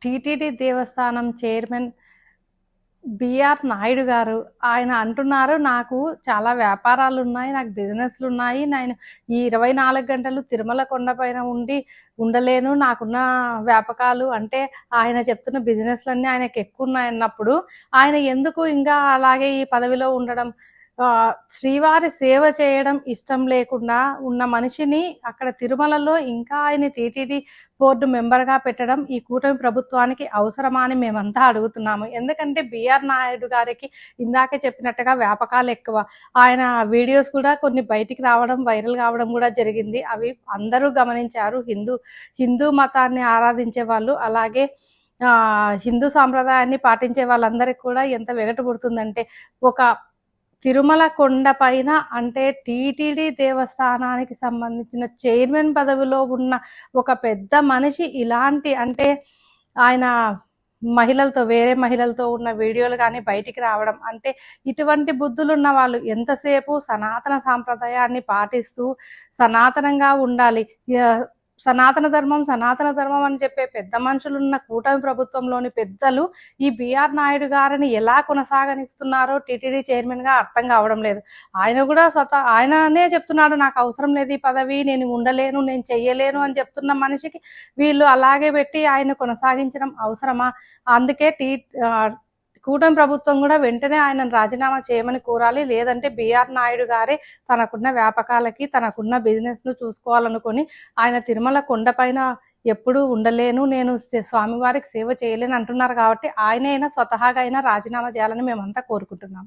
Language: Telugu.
టీటీడీ దేవస్థానం చైర్మన్ బిఆర్ నాయుడు గారు ఆయన అంటున్నారు, నాకు చాలా వ్యాపారాలున్నాయి, నాకు బిజినెస్లున్నాయి, నేను ఈ 24 గంటలు తిరుమల కొండపైన ఉండలేను, నాకున్న వ్యాపకాలు అంటే ఆయన చెప్తున్న బిజినెస్లన్నీ ఆయనకు ఎక్కువ ఉన్నాయన్నప్పుడు ఆయన ఎందుకు ఇంకా అలాగే ఈ పదవిలో ఉండడం? శ్రీవారి సేవ చేయడం ఇష్టం లేకుండా ఉన్న మనిషిని అక్కడ తిరుమలలో ఇంకా ఆయన టీటీడీ బోర్డు మెంబర్గా పెట్టడం ఈ కూటమి ప్రభుత్వానికి అవసరమా అని మేమంతా అడుగుతున్నాము. ఎందుకంటే బిఆర్ నాయుడు గారికి ఇందాకే చెప్పినట్టుగా వ్యాపకాలు ఎక్కువ. ఆయన వీడియోస్ కూడా కొన్ని బయటికి రావడం, వైరల్ కావడం కూడా జరిగింది. అవి అందరూ గమనించారు. హిందూ మతాన్ని ఆరాధించే వాళ్ళు, అలాగే హిందూ సాంప్రదాయాన్ని పాటించే వాళ్ళందరికీ కూడా ఎంత వెగటు పుడుతుందంటే, ఒక తిరుమల కొండ పైన అంటే టీటీడీ దేవస్థానానికి సంబంధించిన చైర్మన్ పదవిలో ఉన్న ఒక పెద్ద మనిషి ఇలాంటి అంటే ఆయన వేరే మహిళలతో ఉన్న వీడియోలు కానీ బయటికి రావడం అంటే, ఇటువంటి బుద్ధులు ఉన్న వాళ్ళు ఎంతసేపు సనాతన సాంప్రదాయాన్ని పాటిస్తూ సనాతనంగా ఉండాలి. సనాతన ధర్మం అని చెప్పే పెద్ద మనుషులున్న కూటమి ప్రభుత్వంలోని పెద్దలు ఈ బిఆర్ నాయుడు గారిని ఎలా కొనసాగనిస్తున్నారో టీటీడీ చైర్మన్ గా అర్థం కావడం లేదు. ఆయన కూడా ఆయననే చెప్తున్నాడు, నాకు అవసరం లేదు ఈ పదవి, నేను ఉండలేను, నేను చెయ్యలేను అని చెప్తున్న మనిషికి వీళ్ళు అలాగే పెట్టి ఆయన కొనసాగించడం అవసరమా? అందుకే కూటమి ప్రభుత్వం కూడా వెంటనే ఆయనను రాజీనామా చేయమని కోరాలి. లేదంటే బిఆర్ నాయుడు గారే తనకున్న వ్యాపకాలకి, తనకున్న బిజినెస్ ను చూసుకోవాలనుకొని ఆయన తిరుమల కొండపైన ఎప్పుడు ఉండలేను, నేను స్వామివారికి సేవ చేయలేను అంటున్నారు కాబట్టి ఆయనైనా స్వతహాగా అయినా రాజీనామా చేయాలని మేమంతా కోరుకుంటున్నాం.